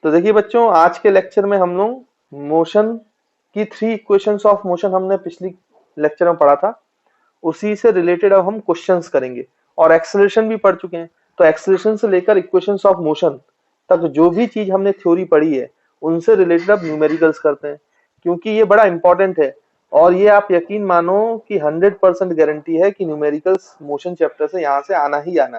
तो देखिए बच्चों, आज के लेक्चर में हम लोग मोशन की 3 इक्वेशंस ऑफ मोशन हमने पिछली लेक्चर में पढ़ा था, उसी से रिलेटेड अब हम क्वेश्चंस करेंगे और एक्सेलरेशन भी पढ़ चुके हैं। तो एक्सेलरेशन से लेकर इक्वेशंस ऑफ मोशन तक जो भी चीज हमने थ्योरी पढ़ी है उनसे रिलेटेड अब न्यूमेरिकल्स करते हैं, क्योंकि ये बड़ा इंपॉर्टेंट है। और ये आप यकीन मानो कि 100% गारंटी है कि न्यूमेरिकल्स मोशन चैप्टर से यहाँ से आना ही आना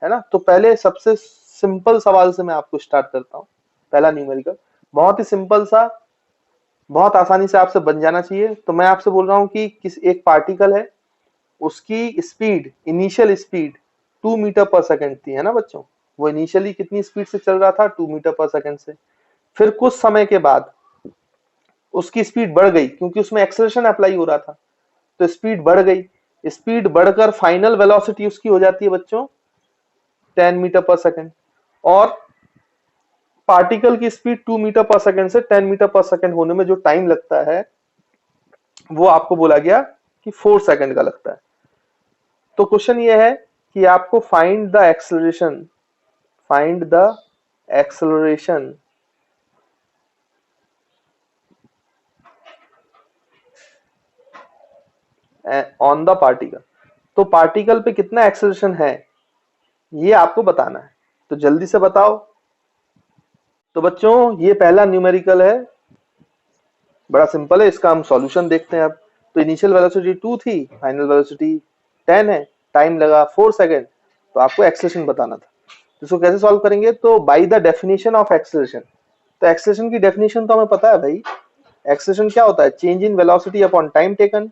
है ना। तो पहले सबसे सिंपल सवाल से मैं आपको स्टार्ट करता हूँ। पहला न्यूमेरिकल बहुत ही सिंपल सा, बहुत आसानी से आपसे बन जाना चाहिए। तो मैं आपसे बोल रहा हूँ कि किस एक पार्टिकल है, उसकी speed, initial speed 2 metre per second थी, है ना बच्चों। वो इनिशियली कितनी स्पीड से चल रहा था, 2 मीटर पर सेकंड से। फिर कुछ समय के बाद उसकी स्पीड बढ़ गई, क्योंकि उसमें एक्सेलरेशन अप्लाई हो रहा था, तो स्पीड बढ़ गई। स्पीड बढ़कर फाइनल वेलोसिटी उसकी हो जाती है बच्चों 10 मीटर पर सेकंड। और पार्टिकल की स्पीड 2 मीटर पर सेकंड से 10 मीटर पर सेकंड होने में जो टाइम लगता है वो आपको बोला गया कि 4 सेकंड का लगता है। तो क्वेश्चन ये है कि आपको find the acceleration on the particle. तो पार्टिकल पे कितना एक्सेलरेशन है ये आपको बताना है, तो जल्दी से बताओ। तो बच्चों ये पहला न्यूमेरिकल है, बड़ा सिंपल है, इसका हम सॉल्यूशन देखते हैं अब। तो इनिशियल वेलोसिटी 2 थी, फाइनल वेलोसिटी 10 है, टाइम लगा 4 सेकंड, तो आपको एक्सेलरेशन बताना था। तो इसको कैसे सॉल्व करेंगे, तो by the definition of acceleration. तो एक्सेलरेशन की डेफिनेशन तो हमें पता है भाई। एक्सेलरेशन क्या होता है, change in velocity upon time taken.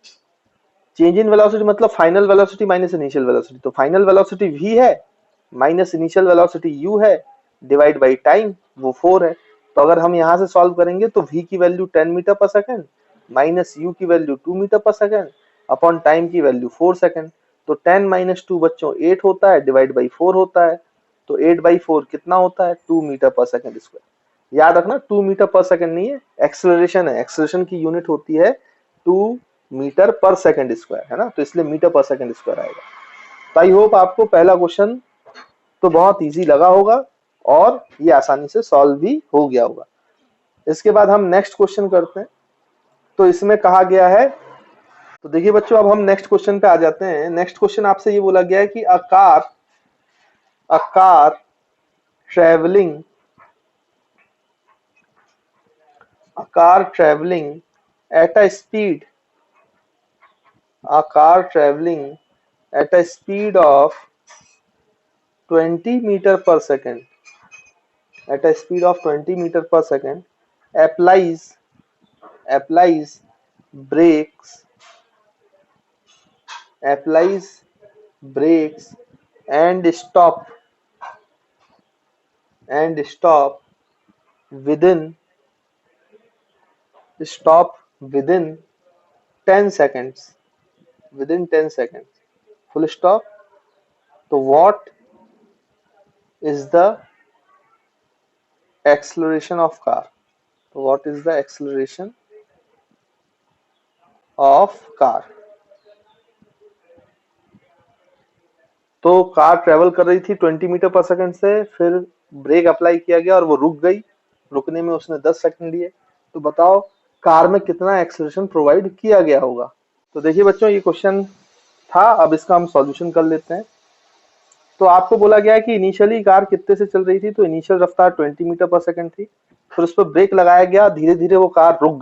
Change in velocity मतलब final velocity minus initial velocity. तो फाइनल वेलोसिटी v है माइनस इनिशियल वेलोसिटी u है, डिवाइड बाई टाइम, वो 4 है। तो अगर हम यहां से सॉल्व करेंगे तो v की value 10 metre per second minus u की value 2 metre per second upon time की वैल्यू 4 सेकंड। तो 10 माइनस 2 बच्चों 8 होता है, डिवाइड बाई 4 होता है। तो 8/4 कितना होता है, 2 मीटर पर सेकंड स्क्वायर। याद रखना 2 मीटर पर सेकंड नहीं है, एक्सेलरेशन है। एक्सेलरेशन की यूनिट होती है 2 मीटर पर सेकंड स्क्वायर, है ना, तो इसलिए मीटर पर सेकंड स्क्वायर आएगा। तो आई होप आपको पहला क्वेश्चन तो बहुत इजी लगा होगा और ये आसानी से सॉल्व भी हो गया होगा। इसके बाद हम नेक्स्ट क्वेश्चन करते हैं। तो इसमें कहा गया है, तो देखिए बच्चों अब हम नेक्स्ट क्वेश्चन पे आ जाते हैं। नेक्स्ट क्वेश्चन आपसे ये बोला गया है कि a car travelling at a speed of 20 meter per second applies brakes and stop within 10 seconds, full stop. तो what is the acceleration of car? तो what is the acceleration of car? तो car travel कर रही थी 20 metre per second से, फिर break apply किया गया और वो रुक गई। रुकने में उसने 10 सेकंड लिए। तो बताओ कार में कितना एक्सेलरेशन प्रोवाइड किया गया होगा। तो देखिए बच्चों ये क्वेश्चन था, अब इसका हम सॉल्यूशन कर लेते हैं। तो आपको बोला गया है कि इनिशियली कार कितने से चल रही थी, तो इनिशियल रफ्तार 20 मीटर पर सेकंड थी। फिर उस पर ब्रेक लगाया गया, धीरे धीरे वो कार रुक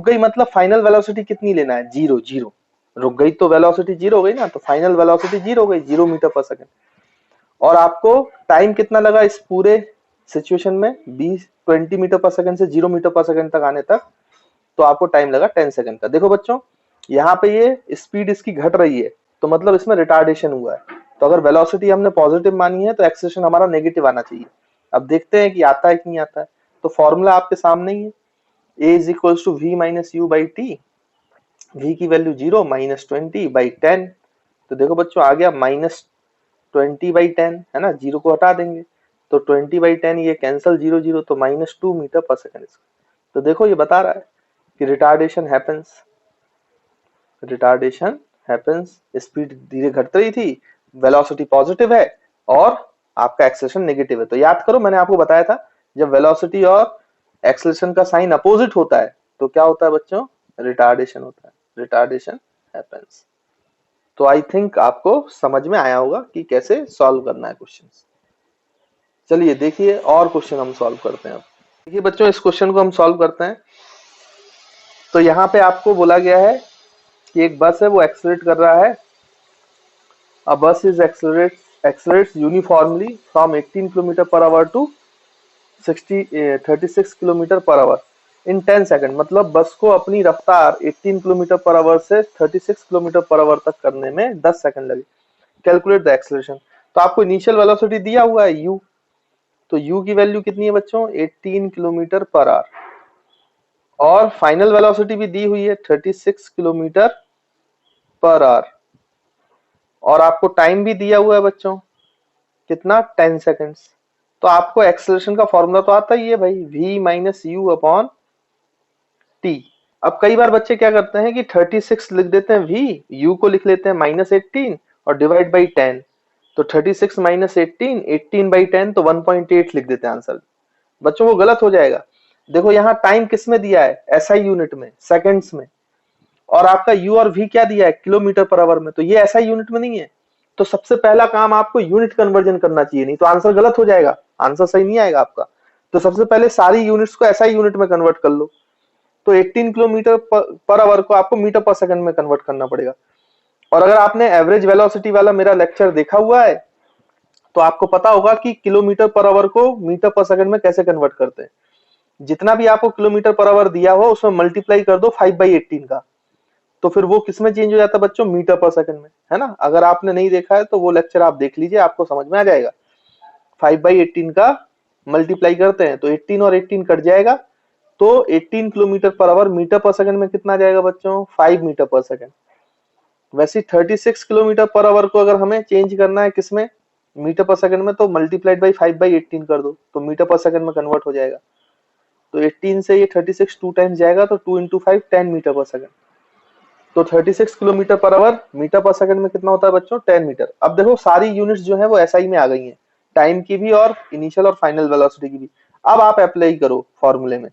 गई मतलब फाइनल वेलोसिटी कितनी लेना है, जीरो। रुक गई तो वेलोसिटी जीरो हो गई ना, तो फाइनल वेलोसिटी जीरो हो गई, 0 मीटर पर सेकंड। और आपको टाइम कितना लगा इस पूरे सिचुएशन में, 20 मीटर पर सेकंड से 0 मीटर पर सेकंड तक आने तक, तो आपको टाइम लगा 10 सेकंड का। देखो बच्चों यहाँ पे ये स्पीड इसकी घट रही है, तो मतलब इसमें रिटार्डेशन हुआ है। तो अगर वेलोसिटी हमने पॉजिटिव मानी है तो एक्सेलरेशन हमारा नेगेटिव आना चाहिए। अब देखते हैं कि आता है कि नहीं आता है। तो फॉर्मूला आपके सामने ही है, a is equals to v minus u by t। v की वैल्यू 0 माइनस 20/10। तो देखो बच्चों आ गया माइनस 20/10, है ना, 0 को हटा देंगे तो 20/10 ये कैंसल, 0 तो -2 मीटर पर सेकंड। तो देखो ये बता रहा है कि रिटार्डेशन हैपेंस, स्पीड धीरे घट रही थी, वेलोसिटी पॉजिटिव है और आपका एक्सेलरेशन नेगेटिव है। तो याद करो मैंने आपको बताया था जब वेलोसिटी और एक्सेलरेशन का साइन अपोजिट होता है तो क्या होता है बच्चों, रिटार्डेशन होता है, रिटार्डेशन हैपेंस। तो आई थिंक आपको समझ में आया होगा कि कैसे सॉल्व करना है क्वेश्चन। चलिए देखिए और क्वेश्चन हम सॉल्व करते हैं। अब देखिए बच्चों इस क्वेश्चन को हम सॉल्व करते हैं। तो यहाँ पे आपको बोला गया है कि एक बस है वो एक्सेलरेट कर रहा है। A bus is accelerates uniformly from 18 km per hour to 36 km per hour in 10 second. मतलब बस को अपनी रफ्तार 18 किलोमीटर पर आवर से 36 किलोमीटर पर आवर तक करने में 10 सेकंड लगे। Calculate the acceleration. तो आपको इनिशियल वेलोसिटी दिया हुआ है u, तो u की वैल्यू कितनी है बच्चों, 18 किलोमीटर पर आवर, और फाइनल वेलोसिटी भी दी हुई है 36 किलोमीटर पर आवर, और आपको टाइम भी दिया हुआ है बच्चों कितना, 10 सेकंड्स। तो आपको एक्सेलरेशन का फॉर्मूला तो आता ही है भाई, v minus you upon T. अब कई बार बच्चे क्या करते हैं कि 36 लिख देते हैं v, u को लिख लेते हैं माइनस 18 और डिवाइड बाई 10। तो 36 माइनस 18, 18 बाई 10 तो 1.8 लिख देते हैं आंसर। बच्चों वो गलत हो जाएगा। देखो यहाँ टाइम किस में दिया है, एसआई यूनिट में, सेकंड्स में, और आपका u और v क्या दिया है, किलोमीटर पर आवर में, तो ये एसआई यूनिट में नहीं है। तो सबसे पहला काम आपको यूनिट कन्वर्जन करना चाहिए, नहीं तो आंसर गलत हो जाएगा, आंसर सही नहीं आएगा आपका। तो सबसे पहले सारी यूनिट्स को एसआई यूनिट में कन्वर्ट कर लो। तो 18 किलोमीटर पर आवर को आपको मीटर पर सेकंड में कन्वर्ट करना पड़ेगा। और अगर आपने एवरेज वेलोसिटी वाला मेरा लेक्चर देखा हुआ है तो आपको पता होगा कि किलोमीटर पर आवर को मीटर पर सेकंड में कैसे कन्वर्ट करते हैं। जितना भी आपको किलोमीटर पर आवर दिया हो उसमें मल्टीप्लाई कर दो 5/18 का, तो फिर वो किसमें चेंज हो जाता है बच्चों, मीटर पर सेकंड में, है ना। अगर आपने नहीं देखा है तो वो लेक्चर आप देख लीजिए, आपको समझ में आ जाएगा। 5/18 का मल्टीप्लाई करते हैं तो 18 और 18 कट जाएगा, तो 18 kilometre per hour meter per second में कितना जाएगा बच्चों, 5 मीटर पर सेकंड। वैसे 36 किलोमीटर पर आवर को अगर हमें चेंज करना है किसमें, मीटर पर सेकंड में, तो मल्टीप्लाइड बाई 5/18 कर दो तो मीटर पर सेकंड में कन्वर्ट हो जाएगा। तो 18 से ये 36 टू टाइम्स जाएगा, तो 2 इंटू 5 10 मीटर पर सेकंड। तो 36 kilometre per hour meter per second में कितना होता है बच्चों, 10 मीटर। अब देखो सारी यूनिट्स जो है वो एसआई में आ गई हैं, टाइम की भी और इनिशियल और फाइनल वेलोसिटी की भी। अब आप अप्लाई करो फॉर्मूले में।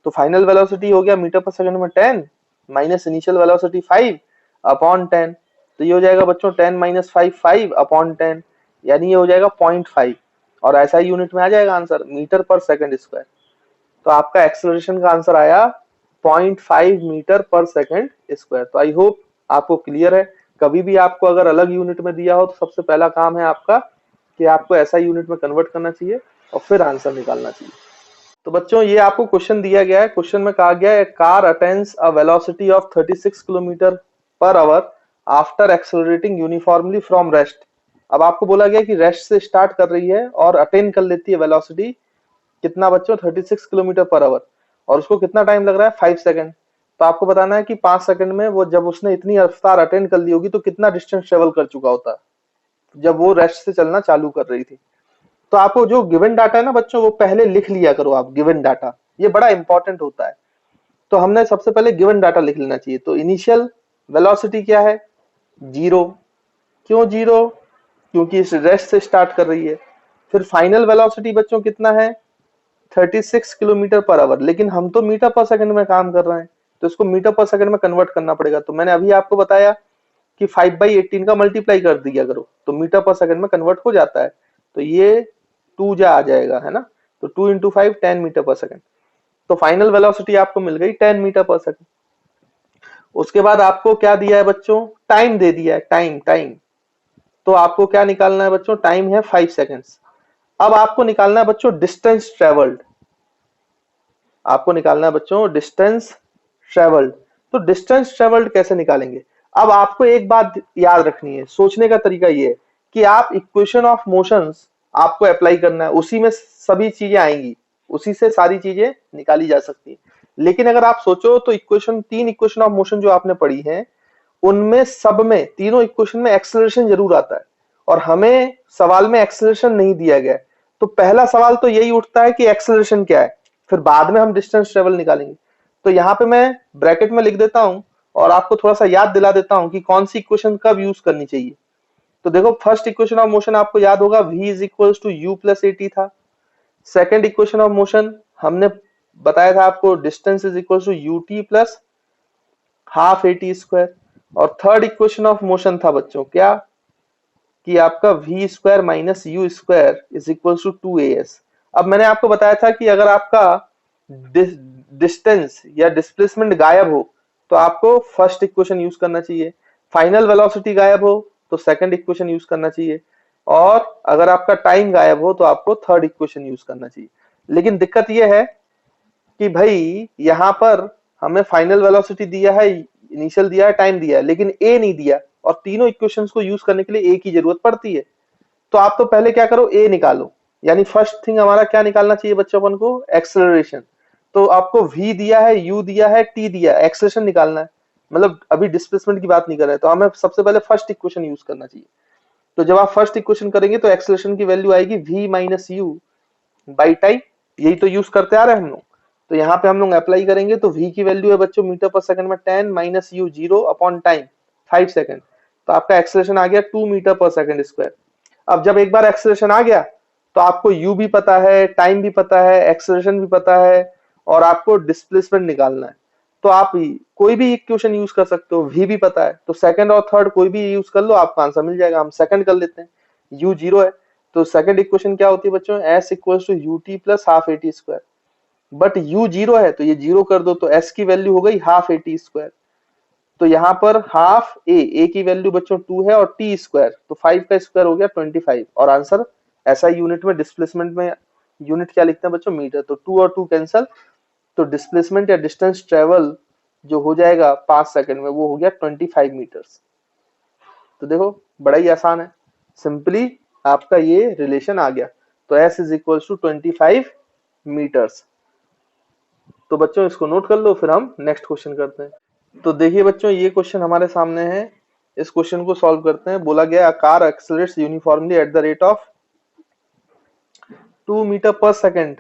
तो फाइनल वेलोसिटी हो गया मीटर पर सेकंड में 10 माइनस इनिशियल वेलोसिटी 5 अपॉन 10। तो ये हो जाएगा बच्चों 10 माइनस 5 5 अपॉन 10, यानी ये हो जाएगा 0.5, और एसआई यूनिट में आ जाएगा answer metre per second square. तो आपका एक्सेलरेशन का आंसर आया 0.5 मीटर पर सेकंड स्क्वायर। तो आई होप आपको क्लियर है। कभी भी आपको अगर अलग यूनिट में दिया हो तो सबसे पहला काम है आपका कि आपको ऐसा यूनिट में कन्वर्ट करना चाहिए और फिर आंसर निकालना चाहिए। तो बच्चों ये आपको क्वेश्चन दिया गया है। क्वेश्चन में कहा गया है car attains a velocity of 36 kilometre per hour after accelerating uniformly from rest. अब आपको बोला गया कि रेस्ट से स्टार्ट कर रही है और अटेन कर लेती है वेलोसिटी कितना बच्चों, 36 किलोमीटर पर आवर, और उसको कितना टाइम लग रहा है, 5 सेकंड। तो आपको बताना है कि 5 सेकंड में वो जब उसने इतनी रफ्तार अटेंड कर ली होगी तो कितना डिस्टेंस ट्रेवल कर चुका होता जब वो रेस्ट से चलना चालू कर रही थी। तो आपको जो गिवन डाटा है ना बच्चों वो पहले लिख लिया करो आप, गिवन डाटा ये बड़ा इंपॉर्टेंट होता है। तो हमने सबसे पहले गिवन डाटा लिख लेना चाहिए। तो इनिशियल वेलोसिटी क्या है, 0। क्यों 0, क्योंकि इस रेस्ट से स्टार्ट कर रही है। फिर फाइनल वेलोसिटी बच्चों कितना है, 36 किलोमीटर पर आवर, लेकिन हम तो मीटर पर सेकंड में काम कर रहे हैं तो इसको मीटर पर सेकंड में कन्वर्ट करना पड़ेगा। तो मैंने अभी आपको बताया कि 5/18 का मल्टीप्लाई कर दिया करो तो मीटर पर सेकंड में कन्वर्ट हो जाता है। तो ये 2 जा आ जाएगा, है ना। तो 2 इंटू 5 10 मीटर पर सेकंड। तो फाइनल वेलोसिटी आपको मिल गई 10 मीटर पर सेकंड। उसके बाद आपको क्या दिया है बच्चों, टाइम दे दिया है, टाइम। तो आपको क्या निकालना है बच्चों, टाइम है 5 सेकंड्स। अब आपको निकालना है बच्चों डिस्टेंस ट्रेवल्ड। आपको निकालना है बच्चों डिस्टेंस ट्रेवल्ड। तो डिस्टेंस ट्रेवल्ड कैसे निकालेंगे, अब आपको एक बात याद रखनी है, सोचने का तरीका ये है कि आप इक्वेशन ऑफ मोशंस आपको अप्लाई करना है, उसी में सभी चीजें आएंगी, उसी से सारी चीजें निकाली जा सकती है। लेकिन अगर आप सोचो तो इक्वेशन, 3 इक्वेशन ऑफ मोशन जो आपने पढ़ी है उनमें सब में, तीनों इक्वेशन में एक्सेलरेशन जरूर आता है, और हमें सवाल में एक्सेलरेशन नहीं दिया गया है। तो पहला सवाल तो यही उठता है कि एक्सेलरेशन क्या है, फिर बाद में हम डिस्टेंस ट्रेवल निकालेंगे। तो यहाँ पे मैं ब्रैकेट में लिख देता हूं और आपको थोड़ा सा याद दिला देता हूं कि कौन सी इक्वेशन कब यूज करनी चाहिए। तो देखो फर्स्ट इक्वेशन ऑफ मोशन आपको याद होगा v is equal to u plus a t था। सेकंड इक्वेशन ऑफ मोशन हमने बताया था आपको, distance is equal to u t plus half a t square. और थर्ड इक्वेशन ऑफ मोशन था बच्चों क्या, कि आपका v square minus u square is equal to 2as। अब मैंने आपको बताया था कि अगर आपका डिस्टेंस या डिस्प्लेसमेंट गायब हो तो आपको फर्स्ट इक्वेशन यूज करना चाहिए, फाइनल वेलोसिटी गायब हो तो सेकंड इक्वेशन यूज करना चाहिए, और अगर आपका टाइम गायब हो तो आपको थर्ड इक्वेशन यूज करना चाहिए। लेकिन दिक्कत यह है कि भाई यहाँ पर हमें फाइनल वेलोसिटी दिया है, इनिशियल दिया है, टाइम दिया है, लेकिन ए नहीं दिया, और तीनों इक्वेशंस को यूज करने के लिए ए की जरूरत पड़ती है। तो आप तो पहले क्या करो, ए निकालो। यानी फर्स्ट थिंग हमारा क्या निकालना चाहिए बच्चों अपन को, एक्सेलरेशन। तो आपको v दिया है, u दिया है, t दिया है, एक्सेलरेशन निकालना है। मतलब अभी डिस्प्लेसमेंट की बात नहीं कर रहे, तो हमें सबसे पहले फर्स्ट इक्वेशन यूज करना चाहिए। तो जब आप फर्स्ट इक्वेशन करेंगे तो एक्सेलरेशन की वैल्यू आएगी v minus you by time. यही तो यूज करते आ रहे हैं हम लोग। तो यहाँ पे हम लोग अप्लाई करेंगे तो v की वैल्यू है बच्चों मीटर पर सेकंड में 10 minus you 0 upon time 5 second. तो आपका एक्सेलरेशन आ गया 2 मीटर पर सेकंड स्क्वायर। अब जब एक बार एक्सेलरेशन आ गया तो आपको u भी पता है, टाइम भी पता है, एक्सेलरेशन भी पता है, और आपको डिस्प्लेसमेंट निकालना है। तो आप कोई भी इक्वेशन यूज कर सकते हो, v भी पता है तो सेकंड और थर्ड कोई भी यूज कर लो, आपका आंसर मिल जाएगा। हम सेकंड कर लेते हैं, u 0 है तो सेकंड इक्वेशन क्या होती है बच्चों, s equals to u t plus half a t square. But u 0 है तो ये 0 कर दो तो s की वैल्यू हो गई हाफ ए टी स्क्वायर। तो यहाँ पर हाफ ए की वैल्यू बच्चों 2 है, और टी स्क्वायर तो 5 का स्क्वायर हो गया 25। और आंसर ऐसा यूनिट में, डिस्प्लेसमेंट में यूनिट क्या लिखते हैं बच्चों, मीटर। तो 2 और 2 कैंसल, तो डिस्प्लेसमेंट या डिस्टेंस ट्रेवल जो हो जाएगा 5 सेकंड में वो हो गया 25 मीटर्स। तो देखो बड़ा ही आसान है, सिंपली आपका ये रिलेशन आ गया। तो s is equal to 25 metres. तो बच्चों इसको नोट कर लो, फिर हम नेक्स्ट क्वेश्चन करते हैं। तो देखिए बच्चों ये क्वेश्चन हमारे सामने है, इस क्वेश्चन को सॉल्व करते हैं। बोला गया car accelerates uniformly at the rate of 2 metre per second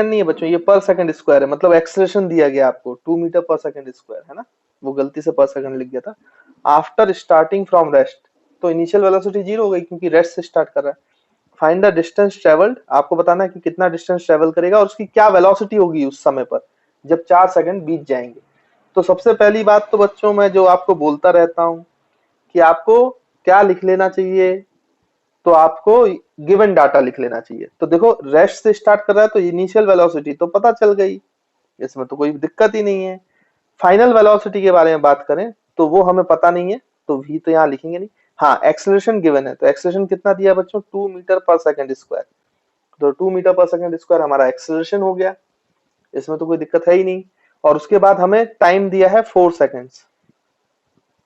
नहीं है बच्चों, ये पर सेकंड स्क्वायर है, मतलब एक्सेलरेशन दिया गया आपको 2 मीटर पर सेकंड स्क्वायर है ना, वो गलती से पर सेकंड लिख गया था। आफ्टर स्टार्टिंग फ्रॉम रेस्ट, तो इनिशियल वेलोसिटी 0 हो गई क्योंकि रेस्ट से स्टार्ट कर रहा है। फाइंड द डिस्टेंस ट्रेवल्ड, आपको बताना है कि कितना डिस्टेंस ट्रेवल करेगा और उसकी क्या वेलोसिटी होगी उस समय पर जब 4 सेकंड बीत जाएंगे। तो सबसे पहली बात तो बच्चों मैं जो आपको बोलता रहता हूं कि आपको क्या लिख लेना चाहिए, तो आपको गिवन डाटा लिख लेना चाहिए। तो देखो रेस्ट से स्टार्ट कर रहा है तो इनिशियल वेलोसिटी तो पता चल गई, इसमें तो कोई दिक्कत ही नहीं है। फाइनल वेलोसिटी के बारे में बात करें तो वो हमें पता नहीं है, तो v तो यहाँ लिखेंगे नहीं। हाँ एक्सेलरेशन गिवन है, तो एक्सेलरेशन कितना दिया बच्चों, 2 मीटर पर सेकंड स्क्वायर। तो 2 मीटर पर सेकंड स्क्वायर हमारा एक्सेलरेशन हो गया, इसमें तो कोई दिक्कत है ही नहीं। और उसके बाद हमें टाइम दिया है 4 सेकंड्स,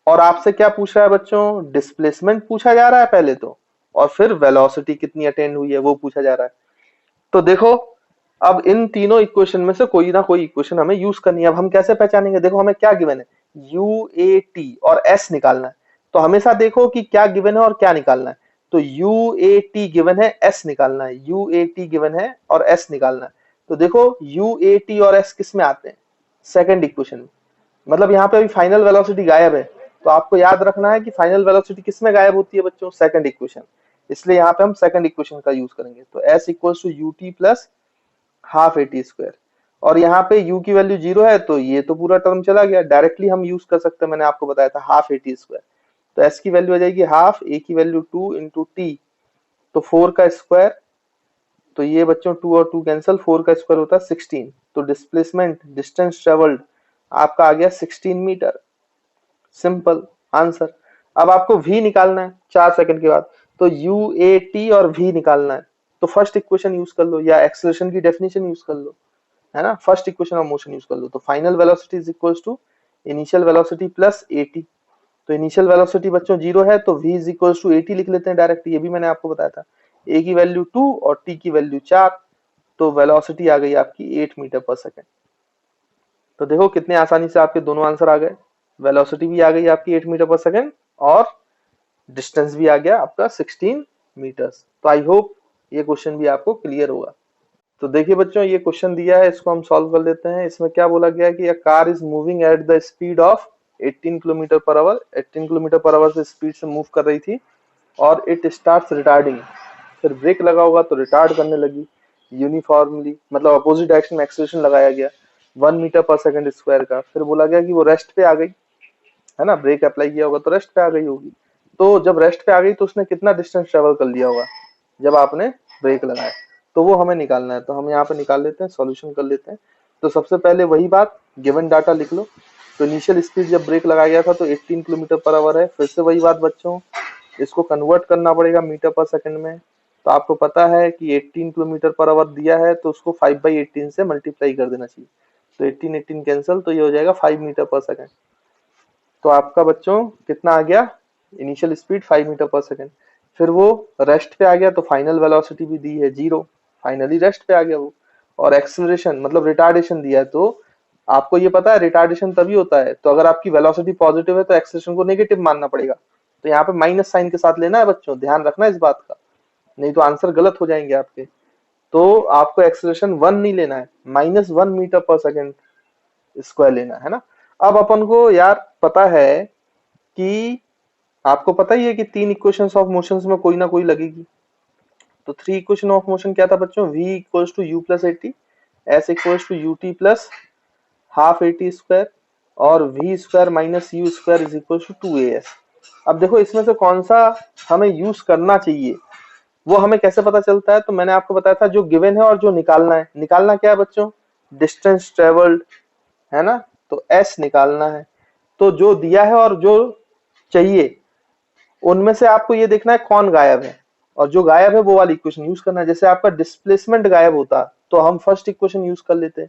और आपसे क्या पूछ रहा है बच्चों, डिस्प्लेसमेंट पूछा जा रहा है पहले तो, और फिर वेलोसिटी कितनी अटेंड हुई है वो पूछा जा रहा है। तो देखो अब इन तीनों इक्वेशन में से कोई ना कोई इक्वेशन हमें यूज करनी है। अब हम कैसे पहचानेंगे, देखो हमें क्या गिवन है, यू ए टी और एस निकालना है। तो हमेशा देखो कि क्या गिवन है और क्या निकालना है। तो यू ए टी गिवन है, एस निकालना है, यू ए टी गिवन है और एस निकालना है। तो देखो यू ए टी और एस किस में आते हैं, सेकंड इक्वेशन में। मतलब यहाँ पे अभी फाइनल वेलोसिटी गायब है, तो आपको याद रखना है कि फाइनल वेलोसिटी किस में गायब होती है बच्चों, सेकंड इक्वेशन। इसलिए यहाँ पे हम सेकंड इक्वेशन का यूज करेंगे। तो s equals to u t plus half a t square, और यहाँ पे u की वैल्यू 0 है तो ये तो पूरा टर्म चला गया, डायरेक्टली हम यूज कर सकते हैं, मैंने आपको बताया था हाफ ए टी स्क्वायर। तो s की वैल्यू आ जाएगी हाफ, a की वैल्यू 2 इंटू टी, तो 4 का स्क्वायर, तो ये बच्चों 2 और 2 कैंसिल, 4 का स्क्वायर होता है 16। तो डिस्प्लेसमेंट डिस्टेंस ट्रेवल्ड आपका आ गया 16 मीटर, सिंपल आंसर। अब आपको v निकालना है 4 सेकंड के बाद, तो u a t और v निकालना है। तो फर्स्ट इक्वेशन यूज कर लो या एक्सेलरेशन की डेफिनेशन यूज कर लो, है ना, first equation of motion use कर लो। तो final velocity is equals to initial velocity plus at। तो इनिशियल वेलोसिटी बच्चों 0 है तो v is equals to at लिख लेते हैं डायरेक्ट, ये भी मैंने आपको बताया था। a की वैल्यू 2 और t की वैल्यू 4, तो वेलोसिटी आ गई आपकी 8 मीटर पर सेकंड। तो देखो कितने आसानी से आपके दोनों आंसर आ गए, वेलोसिटी भी आ गई आपकी 8 मीटर पर सेकंड और डिस्टेंस भी आ गया आपका 16 मीटर्स। तो आई होप ये क्वेश्चन भी आपको क्लियर होगा। तो देखिए बच्चों ये क्वेश्चन दिया है, इसको हम सॉल्व कर लेते हैं। इसमें क्या बोला गया है कि a car is moving at the speed of 18 kilometre per hour, 18 kilometre per hour से स्पीड से मूव कर रही थी, और इट स्टार्ट्स रिटार्डिंग, फिर ब्रेक लगा होगा तो रिटार्ड करने लगी। यूनिफॉर्मली मतलब अपोजिट डायरेक्शन में एक्सेलरेशन लगाया गया 1 मीटर पर सेकंड स्क्वायर का, फिर बोला गया कि वो रेस्ट पे आ गई, है ना, ब्रेक अप्लाई किया होगा तो रेस्ट पे आ गई होगी। तो जब रेस्ट पे आ गई तो उसने कितना डिस्टेंस ट्रेवल कर लिया होगा जब आपने ब्रेक लगाया, तो वो हमें निकालना है। तो हम यहाँ पे निकाल लेते हैं, सॉल्यूशन कर लेते हैं। तो सबसे पहले वही बात, गिवन डाटा लिख लो। तो इनिशियल स्पीड जब ब्रेक लगाया गया था तो 18 किलोमीटर पर आवर है। फिर से वही बात बच्चों, इसको कन्वर्ट करना पड़ेगा मीटर पर सेकंड में। तो आपको पता है कि 18 किलोमीटर पर आवर दिया है तो उसको 5/18 से मल्टीप्लाई कर देना चाहिए। तो 18 18 कैंसिल, तो ये हो जाएगा 5 मीटर पर सेकंड। तो आपका बच्चों कितना आ गया, initial speed 5 metre per second. फिर वो रेस्ट पे आ गया तो फाइनल वेलोसिटी भी दी है 0, फाइनली रेस्ट पे आ गया वो। और एक्सेलरेशन मतलब रिटार्डेशन दिया है, तो आपको ये पता है रिटार्डेशन तभी होता है, तो अगर आपकी वेलोसिटी पॉजिटिव है तो एक्सेलरेशन को नेगेटिव मानना पड़ेगा। तो यहाँ पे माइनस साइन के साथ लेना है बच्चों, ध्यान रखना इस बात का, नहीं तो आंसर गलत हो जाएंगे आपके। तो आपको एक्सेलरेशन 1 नहीं लेना है, -1 मीटर पर सेकंड स्क्वायर लेना है ना। अब अपन को यार पता है कि आपको पता ही है कि 3 इक्वेशंस ऑफ मोशंस में कोई ना कोई लगेगी। तो 3 इक्वेशन ऑफ मोशन क्या था बच्चों, v equals to u plus a t, s equals to ut plus half a t square, और v square minus u square is equals to 2as। अब देखो इसमें से कौन सा हमें यूज करना चाहिए वो हमें कैसे पता चलता है, तो मैंने आपको बताया था जो गिवन है और जो निकालना है। निकालना क्या है बच्चों, डिस्टेंस ट्रेवल्ड, है ना, तो s निकालना है। तो जो दिया है और जो चाहिए उनमें से आपको ये देखना है कौन गायब है, और जो गायब है वो वाली इक्वेशन यूज करना है। जैसे आपका डिस्प्लेसमेंट गायब होता तो हम फर्स्ट इक्वेशन यूज कर लेते,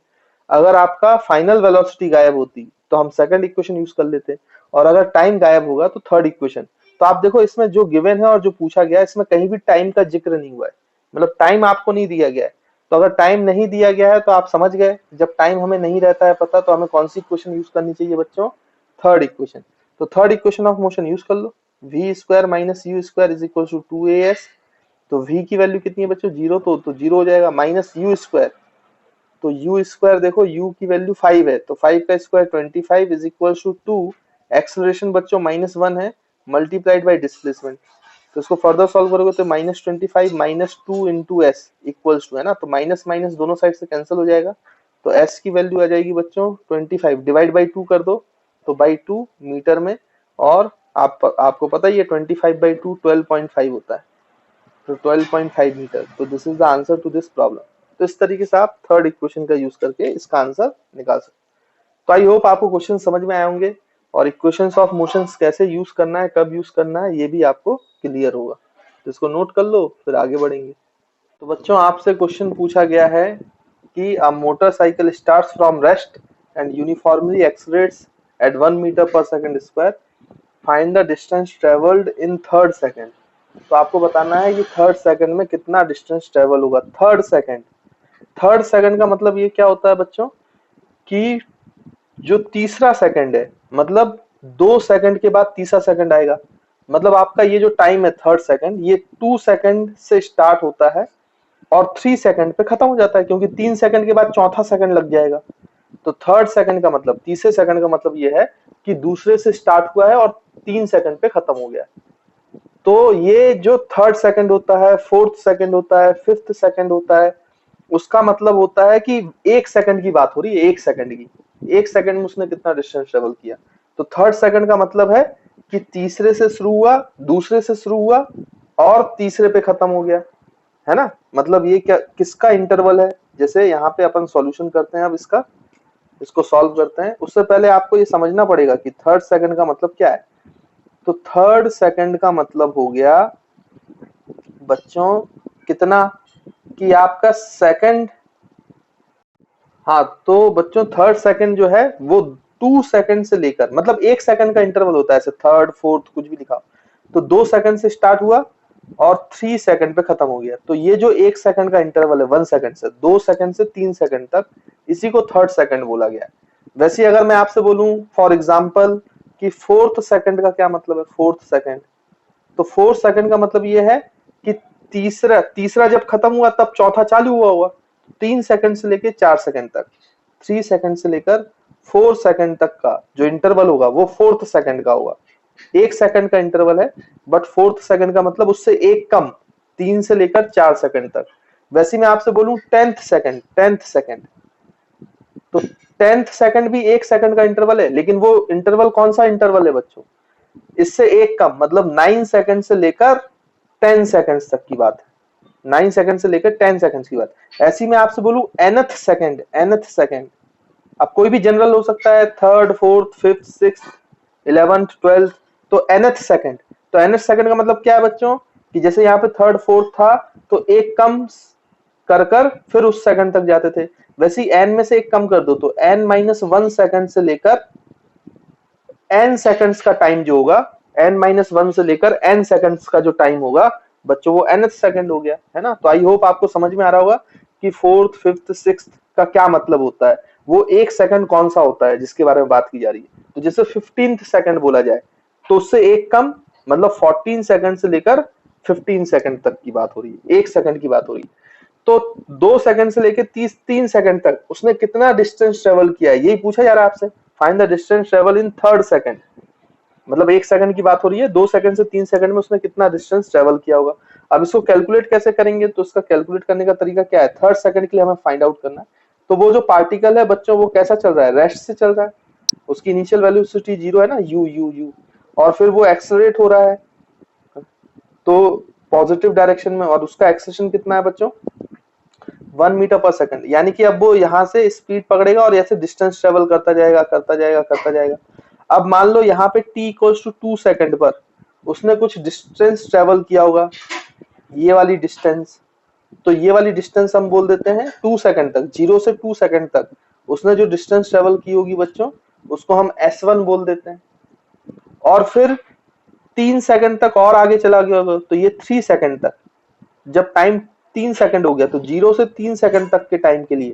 अगर आपका फाइनल वेलोसिटी गायब होती तो हम सेकंड इक्वेशन यूज कर लेते, और अगर टाइम गायब होगा तो थर्ड इक्वेशन। तो आप देखो इसमें जो गिवन है और जो पूछा गया है इसमें कहीं भी टाइम का जिक्र नहीं हुआ है, मतलब टाइम आपको नहीं दिया गया है। तो अगर टाइम नहीं दिया गया है तो आप समझ गए, जब टाइम हमें नहीं रहता है पता तो हमें कौन सी इक्वेशन यूज करनी चाहिए बच्चों, थर्ड इक्वेशन। तो third equation of motion use कर लो, v square minus u square is equal to 2as। तो v की वैल्यू कितनी है बच्चों, 0, तो 0 हो जाएगा, माइनस यू स्क्वायर, तो यू स्क्वायर देखो u की वैल्यू 5 है तो 5 का square 25 is equal to 2। Acceleration बच्चों -1 है मल्टीप्लाइड बाय डिस्प्लेसमेंट, तो इसको फर्दर सॉल्व करोगे तो -25 minus 2 into s equals to, है ना, तो माइनस माइनस दोनों साइड से कैंसिल हो जाएगा। तो s की वैल्यू आ जाएगी बच्चों 25, डिवाइड बाई 2 कर दो तो बाई 2 मीटर में, और आपको पता ही है 25/2 12.5 होता है, तो 12.5 मीटर। तो this is the answer to this problem. तो इस तरीके से आप थर्ड इक्वेशन का यूज करके इसका आंसर निकाल सकते। तो आई होप आपको क्वेश्चन समझ में आए होंगे, और इक्वेशंस ऑफ मोशंस कैसे यूज करना है, कब यूज करना है, ये भी आपको क्लियर होगा। तो इसको नोट कर लो, फिर आगे बढ़ेंगे। तो बच्चों आपसे क्वेश्चन पूछा गया है कि a motorcycle starts from rest and uniformly accelerates at 1 metre per second square, find the distance travelled in third second. तो आपको बताना है कि थर्ड सेकंड में कितना डिस्टेंस ट्रेवल होगा। थर्ड सेकंड, थर्ड सेकंड का मतलब ये क्या होता है बच्चों कि जो तीसरा सेकंड है, मतलब 2 सेकंड के बाद तीसरा सेकंड आएगा, मतलब आपका ये जो टाइम है थर्ड सेकंड, ये 2 सेकंड से स्टार्ट होता है और 3 सेकंड पे खत्म हो जाता है, क्योंकि 3 सेकंड के बाद चौथा सेकंड लग जाएगा। तो थर्ड सेकंड का मतलब, तीसरे सेकंड का मतलब ये है कि दूसरे से स्टार्ट हुआ है और 3 सेकंड पे खत्म हो गया। तो ये जो थर्ड सेकंड होता है, फोर्थ सेकंड होता है, फिफ्थ सेकंड होता है, उसका मतलब होता है कि 1 सेकंड की बात हो रही है, 1 सेकंड की, 1 सेकंड में उसने कितना डिस्टेंस ट्रेवल किया। तो थर्ड सेकंड का मतलब है कि तीसरे से शुरू हुआ, दूसरे से शुरू हुआ और तीसरे पे खत्म हो गया, है ना। मतलब ये क्या किसका इंटरवल है, जैसे यहाँ पे अपन सॉल्यूशन करते हैं, अब इसको सॉल्व करते हैं। उससे पहले आपको ये समझना पड़ेगा कि थर्ड सेकंड का मतलब क्या है। तो थर्ड सेकंड का मतलब हो गया बच्चों कितना, कि आपका सेकंड, हाँ तो बच्चों थर्ड सेकंड जो है वो 2 सेकंड से लेकर, मतलब 1 सेकंड का इंटरवल होता है, ऐसे थर्ड फोर्थ कुछ भी लिखा, तो 2 सेकंड से स्टार्ट हुआ और 3 सेकंड पे खत्म हो गया। तो ये जो 1 सेकंड का इंटरवल है 1 सेकंड से 2 सेकंड से 3 सेकंड तक, इसी को थर्ड सेकंड बोला गया है। वैसे अगर मैं आपसे बोलूं फॉर एग्जांपल कि फोर्थ सेकंड का क्या मतलब है, फोर्थ सेकंड, तो फोर्थ सेकंड का मतलब ये है कि तीसरा तीसरा जब खत्म हुआ तब चौथा चालू हुआ हुआ, 3 सेकंड से लेकर 4 सेकंड तक, 3 सेकंड से लेकर 4 सेकंड तक का जो इंटरवल होगा वो फोर्थ सेकंड का होगा। 1 सेकंड का इंटरवल है, बट फोर्थ सेकंड का मतलब उससे एक कम, 3 से लेकर 4 सेकंड तक। वैसे मैं आपसे बोलूं 10th सेकंड, तो 10th सेकंड भी 1 सेकंड का इंटरवल है, लेकिन वो इंटरवल कौन सा इंटरवल है बच्चों, इससे एक कम, मतलब 9 सेकंड से लेकर 10 सेकंड तक की बात है। 9 सेकंड से लेकर 10 सेकंड की बात। ऐसी मैं आपसे बोलूं nth सेकंड, अब कोई भी जनरल हो सकता है, third, fourth, fifth, six, 11th, 12th, तो nth सेकंड, तो nth सेकंड का मतलब क्या है बच्चों, कि जैसे यहाँ पे थर्ड फोर्थ था तो एक कम कर कर फिर उस सेकंड तक जाते थे, वैसे ही n में से एक कम कर दो तो n-1 सेकंड से लेकर n सेकंड्स का टाइम जो होगा, n-1 से लेकर n सेकंड्स का जो टाइम होगा बच्चों, वो nth सेकंड हो गया, है ना। तो आई होप आपको समझ में आ रहा होगा कि फोर्थ, फिफ्थ, सिक्स्थ का क्या मतलब होता है, वो एक सेकंड कौन सा होता है जिसके बारे में बात की जा रही है। तो जैसे 15th सेकंड बोला जाए तो उससे एक कम, मतलब 14 सेकंड से लेकर 15 सेकंड तक की बात हो रही है, एक सेकंड की बात हो रही है। तो 2 सेकंड से लेकर 3 सेकंड तक उसने कितना डिस्टेंस ट्रेवल किया है, यही पूछा जा रहा है आपसे। Find the distance travel in third second, मतलब एक सेकंड की बात हो रही है, 2 सेकंड से 3 सेकंड में उसने कितना डिस्टेंस ट्रेवल किया होगा। अब इसको कैलकुलेट कैसे करेंगे, तो इसका कैलकुलेट करने का तरीका क्या है, थर्ड सेकंड के लिए हमें फाइंड आउट करना है। तो वो जो पार्टिकल है बच्चों, वो कैसा चल रहा है, रेस्ट से चल रहा है, उसकी इनिशियल वेलोसिटी 0 है ना, यू यू यू, और फिर वो एक्सेलरेट हो रहा है तो पॉजिटिव डायरेक्शन में, और उसका एक्सेलेरेशन कितना है बच्चों, 1 मीटर पर सेकंड, यानी कि अब वो यहाँ से स्पीड पकड़ेगा और ऐसे डिस्टेंस ट्रेवल करता जाएगा करता जाएगा करता जाएगा। अब मान लो यहाँ पे t इक्वल्स टू 2 सेकंड पर उसने कुछ डिस्टेंस ट्रेवल किया होगा, ये वाली डिस्टेंस, तो ये वाली डिस्टेंस हम बोल देते हैं 2 सेकंड तक, 0 से 2 सेकंड तक उसने जो डिस्टेंस ट्रेवल की होगी बच्चों, उसको हम S1 बोल देते हैं। और फिर 3 सेकंड तक और आगे चला गया होगा तो ये 3 सेकंड तक, जब टाइम 3 सेकंड हो गया तो 0 से 3 सेकंड तक के टाइम के लिए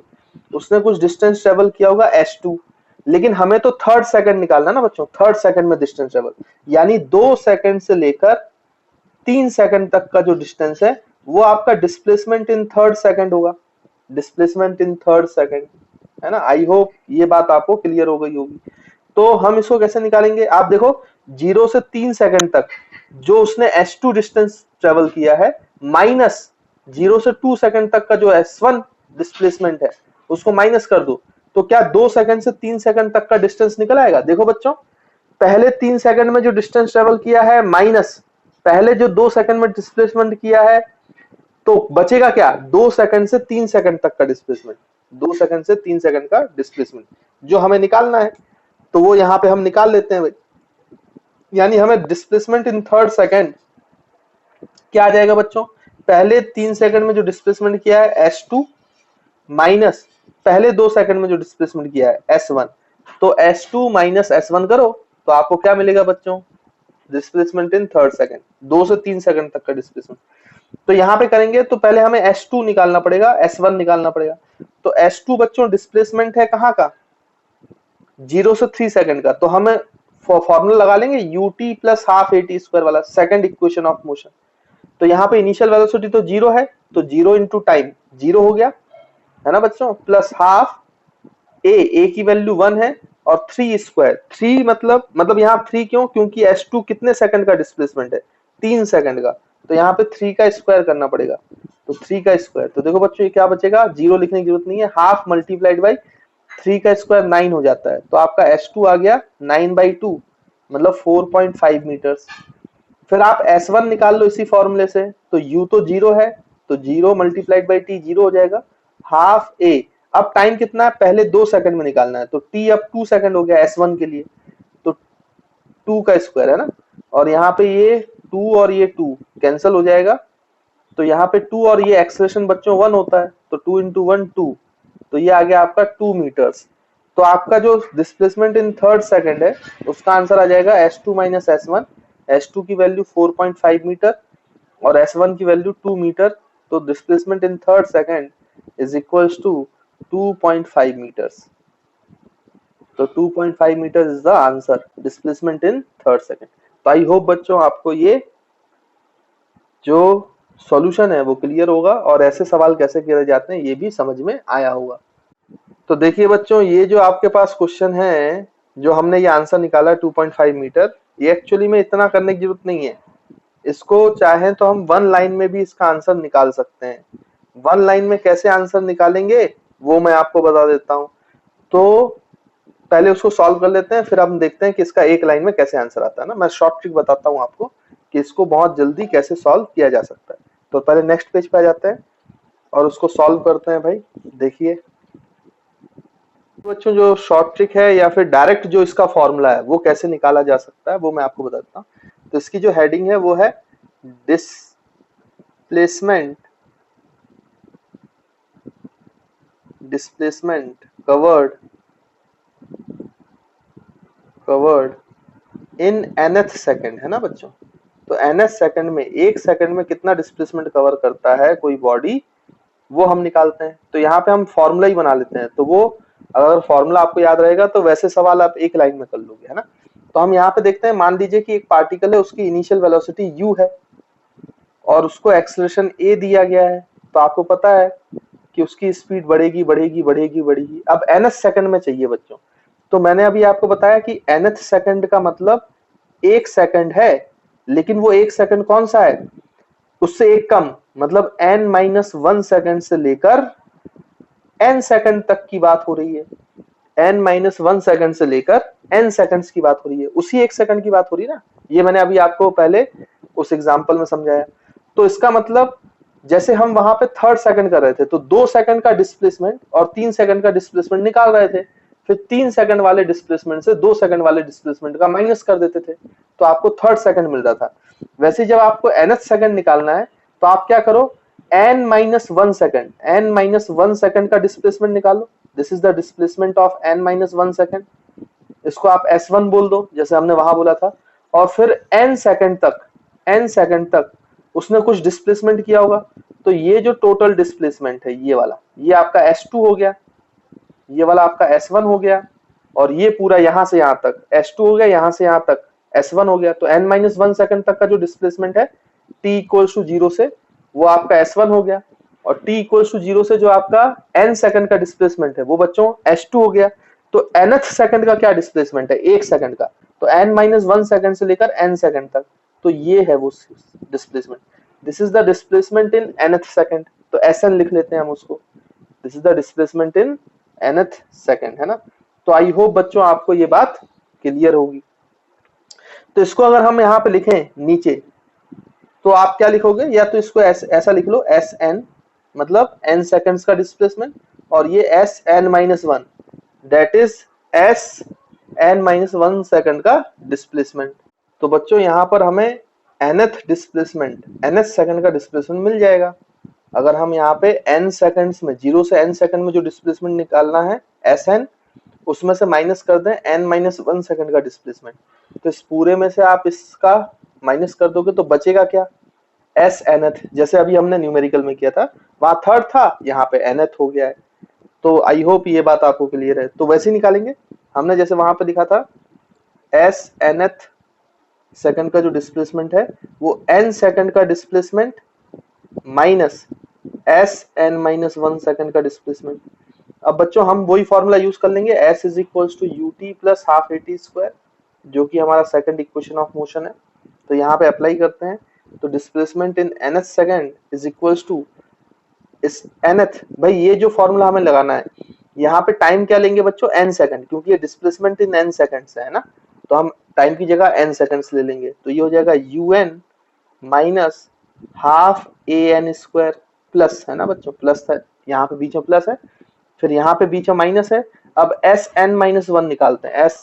उसने कुछ डिस्टेंस ट्रेवल किया होगा S2। लेकिन हमें तो थर्ड सेकंड निकालना ना बच्चों, थर्ड सेकंड में डिस्टेंस ट्रेवल, यानी 2 सेकंड से लेकर 3 सेकंड तक का जो डिस्टेंस है वो आपका डिस्प्लेसमेंट इन थर्ड सेकंड होगा, डिस्प्लेसमेंट इन थर्ड सेकंड, है ना। आई होप ये बात आपको क्लियर हो गई होगी। तो हम इसको कैसे निकालेंगे, आप देखो 0 से 3 सेकंड तक जो उसने S2 डिस्टेंस ट्रेवल किया है, माइनस 0 से 2 सेकंड तक का जो S1 डिस्प्लेसमेंट है उसको माइनस कर दो, तो क्या 2 सेकंड से 3 सेकंड तक का डिस्टेंस निकल आएगा। देखो बच्चों, पहले 3 सेकंड में जो डिस्टेंस ट्रेवल किया है माइनस पहले जो 2 सेकंड में डिस्प्लेसमेंट किया है, तो बचेगा क्या, 2 सेकंड से 3 सेकंड तक का डिस्प्लेसमेंट, 2 सेकंड से 3 सेकंड का डिस्प्लेसमेंट जो हमें निकालना है, तो वो यहाँ पे हम निकाल लेते हैं भाई। यानी हमें डिस्प्लेसमेंट इन थर्ड सेकंड क्या आ जाएगा बच्चों, पहले 3 सेकंड में जो डिस्प्लेसमेंट किया है S2 माइनस पहले 2 सेकंड में जो डिस्प्लेसमेंट किया है S1, तो S2 माइनस S1 करो तो आपको क्या मिलेगा बच्चों, डिस्प्लेसमेंट इन थर्ड सेकंड, 2 से 3 सेकंड तक का डिस्प्लेसमेंट। तो यहाँ पे करेंगे तो पहले हमें S2 निकालना पड़ेगा, S1 निकालना पड़ेगा। तो S2 बच्चों डिस्प्लेसमेंट है कहाँ का, 0 से 3 सेकंड का, तो हमें फॉर्मूला लगा लेंगे ut plus half at square वाला, सेकंड इक्वेशन ऑफ मोशन। तो यहाँ पे इनिशियल वेलोसिटी तो 0 है, तो 0 इंटू टाइम 0 हो गया, है ना बच्चों, प्लस हाफ a की वैल्यू 1 है, और 3 स्क्वायर, 3 मतलब यहाँ 3 क्यों, क्योंकि S2 कितने सेकंड का डिस्प्लेसमेंट है, 3 सेकंड का, तो यहाँ पे 3 का स्क्वायर करना पड़ेगा, तो 3 का स्क्वायर, तो देखो बच्चों ये क्या बचेगा, 0 लिखने की जरूरत नहीं है, हाफ मल्टीप्लाइड बाई 3 का स्क्वायर 9 हो जाता है, तो आपका S2 आ गया 9/2, मतलब 4.5 मीटर्स। फिर आप S1 निकाल लो इसी फॉर्मूले से, तो U तो 0 है, तो 0 मल्टीप्लाइड बाई T 0 हो जाएगा, हाफ A। अब टाइम कितना है, पहले 2 सेकंड में निकालना है, तो T अब 2 सेकंड हो गया S1 के लिए, तो 2 का स्क्वायर है ना, और यहाँ पे ये 2 और ये 2 कैंसिल हो जाएगा, तो यहाँ पे 2 और ये एक्सेलरेशन बच्चों 1 होता है, तो 2 इंटू 1 2, तो ये आ गया आपका 2 मीटर्स। तो आपका जो डिस्प्लेसमेंट इन थर्ड सेकंड है उसका आंसर आ जाएगा S2 माइनस S1, S2 की वैल्यू 4.5 मीटर और S1 की वैल्यू 2 मीटर, तो displacement in third second is equals to 2.5 metres. तो 2.5 metre is the answer, displacement in third second. तो आई होप बच्चों आपको ये जो सॉल्यूशन है वो क्लियर होगा, और ऐसे सवाल कैसे किए जाते हैं ये भी समझ में आया होगा। तो देखिए बच्चों, ये जो आपके पास क्वेश्चन है, जो हमने ये आंसर निकाला 2.5 मीटर, ये एक्चुअली में इतना करने की जरूरत नहीं है, इसको चाहे तो हम 1 लाइन में भी इसका आंसर निकाल सकते हैं। वन लाइन में कैसे आंसर निकालेंगे वो मैं आपको बता देता हूं। तो पहले उसको सॉल्व कर लेते हैं, फिर हम देखते हैं कि इसका एक लाइन में कैसे आंसर आता है ना। मैं शॉर्ट ट्रिक बताता हूं आपको कि इसको बहुत जल्दी कैसे सॉल्व किया जा सकता है। तो पहले नेक्स्ट पेज पे आ जाते हैं और उसको सॉल्व करते हैं भाई। देखिए बच्चों, जो शॉर्ट ट्रिक है या फिर डायरेक्ट जो इसका फॉर्मूला है वो कैसे निकाला जा सकता है वो मैं आपको बताता हूँ। तो इसकी जो हेडिंग है वो है displacement displacement covered in nth second, है ना बच्चों। तो nth सेकंड में, एक सेकंड में कितना डिस्प्लेसमेंट कवर करता है कोई बॉडी, वो हम निकालते हैं। तो यहाँ पे हम फॉर्मूला ही बना लेते हैं। तो वो अगर फॉर्मूला आपको याद रहेगा तो वैसे सवाल आप एक लाइन में कर लोगे, है ना। तो हम यहाँ पे देखते हैं, मान लीजिए कि एक पार्टिकल है, उसकी इनिशियल वेलोसिटी u है और उसको एक्सेलरेशन a दिया गया है। तो आपको पता है कि उसकी स्पीड बढ़ेगी बढ़ेगी बढ़ेगी बढ़ेगी। अब nth सेकंड में चाहिए बच्चों। तो मैंने अभी आपको बताया कि nth सेकंड का मतलब एक सेकंड है, लेकिन वो एक सेकंड कौन सा है, उससे एक कम, मतलब n-1 सेकंड से लेकर n सेकंड तक की बात हो रही है। n-1 सेकंड से लेकर n सेकंड्स की बात हो रही है, उसी एक सेकंड की बात हो रही है ना। ये मैंने अभी आपको पहले उस एग्जांपल में समझाया। तो इसका मतलब जैसे हम वहां पे थर्ड सेकंड कर रहे थे तो 2 सेकंड का डिस्प्लेसमेंट और 3 सेकंड का डिस्प्लेसमेंट निकाल रहे थे, फिर 3 सेकंड वाले डिस्प्लेसमेंट से 2 सेकंड वाले डिस्प्लेसमेंट का माइनस कर देते थे, तो आपको थर्ड सेकंड मिल रहा था। वैसे जब आपको nth सेकंड निकालना है तो आप क्या करो, n-1 सेकंड, n-1 सेकंड का डिस्प्लेसमेंट निकालो। This is the displacement of n-1 second. इसको आप s1 बोल दो जैसे हमने वहां बोला था। और फिर n सेकंड तक उसने कुछ डिस्प्लेसमेंट किया होगा। तो ये जो टोटल डिस्प्लेसमेंट है ये वाला, ये आपका s2 हो गया, ये वाला आपका s1 हो गया, और ये पूरा यहां से यहां तक s2 हो गया, यहां से यहां तक s1 हो गया। तो n-1 सेकंड तक का जो डिस्प्लेसमेंट है t इक्वल्स टू 0 से, वो आपका s1 हो गया। और t इक्वल्स टू 0 से जो आपका n सेकंड का डिस्प्लेसमेंट है वो बच्चों s2 हो गया। तो nth सेकंड का क्या डिस्प्लेसमेंट है, एक सेकंड का। तो n-1 सेकंड से लेकर n सेकंड तक, तो ये है वो displacement. This is the displacement in nth second. तो sn लिख लेते हैं हम उसको। This is the displacement in nth second, है ना। तो आई होप बच्चों आपको ये बात क्लियर होगी। तो इसको अगर हम यहाँ पे लिखें नीचे, तो आप क्या लिखोगे, या तो इसको ऐसा लिख लो Sn, मतलब n सेकंड्स का डिस्प्लेसमेंट, और ये Sn-1, that is Sn-1 second का डिस्प्लेसमेंट। तो बच्चों यहाँ पर हमें nth डिस्प्लेसमेंट, nth सेकंड का डिस्प्लेसमेंट मिल जाएगा। अगर हम यहाँ पे n सेकंड्स में, 0 से n सेकंड में जो डिस्प्लेसमेंट निकालना है Sn, उसमें से माइनस कर दें n-1 सेकंड का डिस्प्लेसमेंट, तो इस पूरे में से आप इसका माइनस कर दोगे तो बचेगा क्या, एस nth। जैसे अभी हमने न्यूमेरिकल में किया था, वहां थर्ड था, यहाँ पे nth हो गया है। तो आई होप ये बात आपको क्लियर है। तो वैसे ही निकालेंगे हमने, जैसे वहां पे लिखा था एस nth सेकंड का जो डिस्प्लेसमेंट है वो n सेकंड का डिस्प्लेसमेंट माइनस Sn-1 सेकंड का डिस्प्लेसमेंट। अब बच्चों हम वही फॉर्मूला यूज कर लेंगे, s is equals to ut plus half at square, जो कि हमारा सेकंड इक्वेशन ऑफ मोशन है। तो यहाँ पे अप्लाई करते हैं। तो displacement in nth second is equals to इस nth, भाई ये जो फॉर्मूला हमें लगाना है, यहाँ पे टाइम क्या लेंगे बच्चों, n सेकंड, क्योंकि ये डिस्प्लेसमेंट इन n सेकंड्स है ना। तो हम टाइम की जगह n सेकंड्स ले लेंगे। तो ये हो जाएगा un minus half an square, plus है ना बच्चों, प्लस है यहाँ पे बीच में, प्लस है, फिर यहाँ पे बीच में माइनस है। अब Sn-1 निकालते हैं, s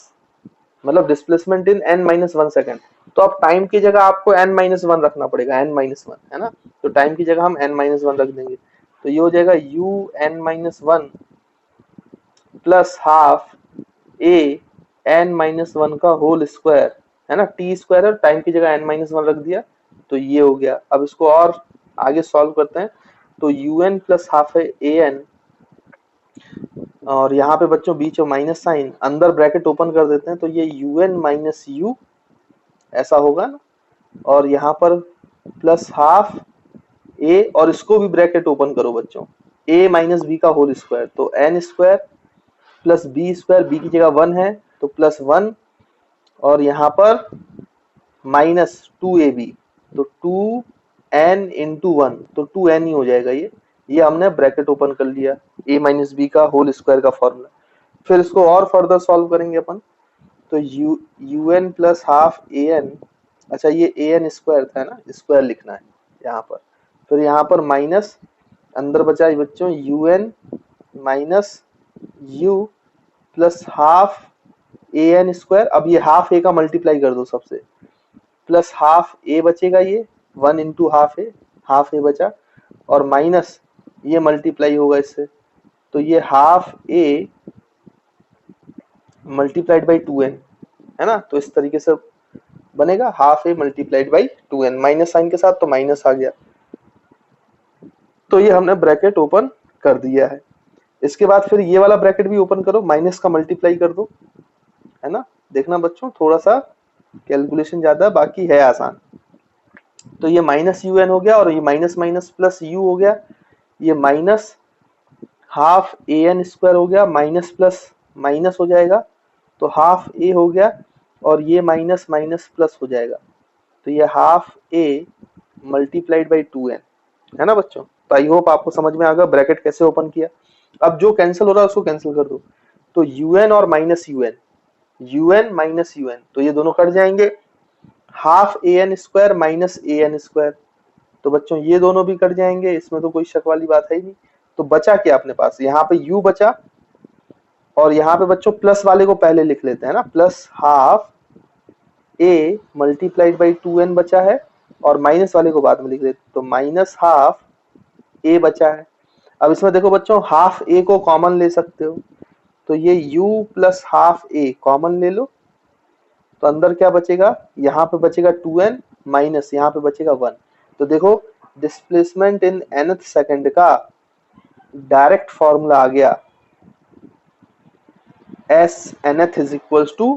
मतलब डिस्प्लेसमेंट इन n-1 सेकंड। तो अब टाइम की जगह आपको n-1 रखना पड़ेगा, n-1 है ना। तो टाइम की जगह हम n-1 रख देंगे। तो ये हो जाएगा un-1 plus half a n-1 का होल स्क्वायर, है ना, t स्क्वायर है, टाइम की जगह n-1 रख दिया। तो ये हो गया। अब इसको और आगे सॉल्व करते हैं। तो un प्लस हाफ है an, और यहाँ पे बच्चों बीच में माइनस साइन, अंदर ब्रैकेट ओपन कर देते हैं, तो ये un माइनस यू ऐसा होगा ना, और यहाँ पर प्लस हाफ a, और इसको भी ब्रैकेट ओपन करो बच्चों, a माइनस बी का होल स्क्वायर, तो n square plus b square, b की जगह 1 है तो प्लस 1, और यहाँ पर माइनस 2ab, तो 2n इंटू 1, तो 2n ही हो जाएगा ये। ये हमने ब्रैकेट ओपन कर लिया, a माइनस बी का होल स्क्वायर का फॉर्मूला। फिर इसको और फर्दर सॉल्व करेंगे अपन, तो u n plus half a n, अच्छा ये ए एन स्क्वायर था ना, स्क्वायर लिखना है यहाँ पर। फिर यहाँ पर माइनस, अंदर बचा है बच्चों u n minus u plus half a n square. अब ये हाफ ए का मल्टीप्लाई कर दो सबसे, प्लस हाफ ए बचेगा, ये 1 इंटू हाफ ए बचा, और माइनस ये मल्टीप्लाई होगा इससे, तो ये half a multiplied by 2n है ना। तो इस तरीके से बनेगा half a multiplied by 2n, minus sign के साथ, तो माइनस आ गया। तो ये हमने ब्रैकेट ओपन कर दिया है। इसके बाद फिर ये वाला ब्रैकेट भी ओपन करो, माइनस का मल्टीप्लाई कर दो, है ना। देखना बच्चों थोड़ा सा कैलकुलेशन ज्यादा, बाकी है आसान। तो ये माइनस यू एन हो गया, और ये माइनस माइनस प्लस यू हो गया, ये minus half a n square हो गया, माइनस प्लस माइनस हो जाएगा, तो हाफ ए हो गया, और ये माइनस माइनस प्लस हो जाएगा, तो ये half a multiplied by 2n, है ना बच्चों। तो आई होप आपको समझ में आ गया ब्रैकेट कैसे ओपन किया। अब जो कैंसिल हो रहा है उसको कैंसिल कर दो, तो un और माइनस un माइनस un, तो ये दोनों कट जाएंगे, half a n square minus A n square, तो बच्चों ये दोनों भी कट जाएंगे, इसमें तो कोई शक वाली बात है ही नहीं। तो बचा क्या अपने पास, यहाँ पे u बचा, और यहाँ पे बच्चों प्लस वाले को पहले लिख लेते हैं ना, plus half a multiplied by 2n बचा है, और माइनस वाले को बाद में लिख देते, तो माइनस हाफ a बचा है। अब इसमें देखो बच्चों हाफ a को कॉमन ले सकते हो, तो ये u plus half a common ले लो, तो अंदर क्या बचेगा, यहाँ पे बचेगा 2n माइनस यहाँ पे बचेगा 1। तो देखो डिस्प्लेसमेंट इन nth सेकंड का डायरेक्ट फॉर्मूला आ गया, s nth is equals to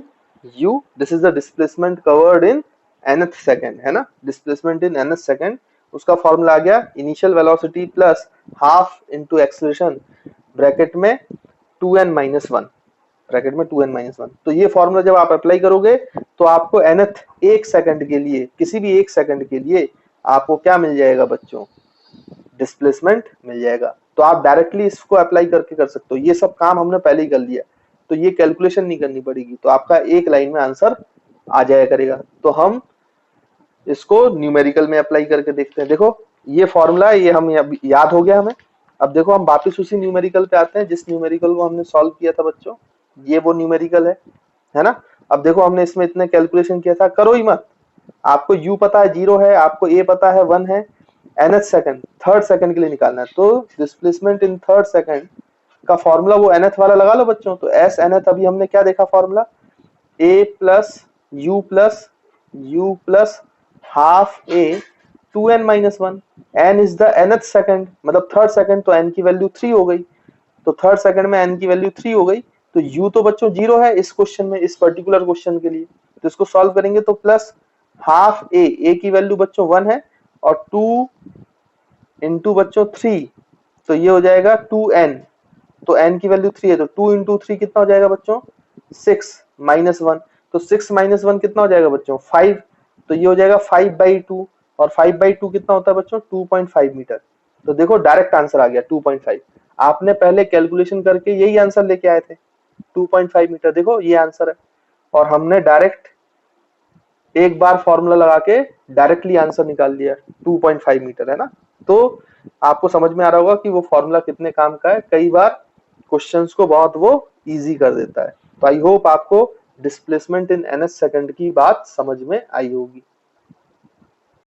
u, this is the displacement covered in nth second, है ना। डिस्प्लेसमेंट इन nth सेकंड, उसका फॉर्मूला आ गया initial velocity plus half into acceleration bracket में 2n minus 1, bracket में 2n minus 1। तो ये formula जब आप अप्लाई करोगे तो आपको nth एक सेकंड के लिए, किसी भी एक सेकंड के लिए आपको क्या मिल जाएगा बच्चों, डिस्प्लेसमेंट मिल जाएगा। तो आप डायरेक्टली इसको अप्लाई करके कर सकते हो, ये सब काम हमने पहले ही कर लिया, तो ये कैलकुलेशन नहीं करनी पड़ेगी, तो आपका एक लाइन में आंसर आ जाया करेगा। तो हम इसको न्यूमेरिकल में अप्लाई करके देखते हैं। देखो ये फॉर्मूला, ये हम याद हो गया हमें। अब देखो हम वापस उसी न्यूमेरिकल पे आते हैं जिस न्यूमेरिकल को हमने सॉल्व किया था बच्चों, ये वो न्यूमेरिकल है ना। अब देखो हमने इसमें इतने कैलकुलेशन किया था, करो ही मत, आपको u पता है 0 है, आपको a पता है 1 है, nth सेकंड थर्ड सेकंड के लिए निकालना है, तो डिस्प्लेसमेंट इन थर्ड सेकंड का फॉर्मूला वो nth वाला लगा लो बच्चों। तो s nth अभी हमने क्या देखा formula, a plus u plus half a 2n minus 1, n is the nth second, मतलब थर्ड सेकंड, तो n की वैल्यू 3 हो गई, तो थर्ड सेकंड में n की वैल्यू 3 हो गई, तो u तो बच्चों 0 है इस क्वेश्चन में, इस पर्टिकुलर क्वेश्चन के लिए। तो इसको सॉल्व करेंगे तो प्लस हाफ a की वैल्यू बच्चों 1 है, और 2 इंटू बच्चों 3, तो ये हो जाएगा 2n, तो n की वैल्यू 3 है, तो 2 इंटू 3 कितना हो जाएगा बच्चों 6 माइनस 1, तो 6 माइनस 1 कितना हो जाएगा बच्चों 5, तो ये हो जाएगा 5/2, और 5/2 कितना होता है बच्चों 2.5 मीटर। तो देखो डायरेक्ट आंसर आ गया 2.5, आपने पहले कैलकुलेशन करके यही आंसर लेके आए थे 2.5 मीटर, देखो ये आंसर है, और हमने डायरेक्ट एक बार फॉर्मूला लगा के डायरेक्टली आंसर निकाल लिया 2.5 मीटर, है ना। तो आपको समझ में आ रहा होगा कि वो फॉर्मूला कितने काम का है, कई बार क्वेश्चंस को बहुत वो इजी कर देता है। तो आई होप आपको डिस्प्लेसमेंट इन nth सेकंड की बात समझ में आई होगी।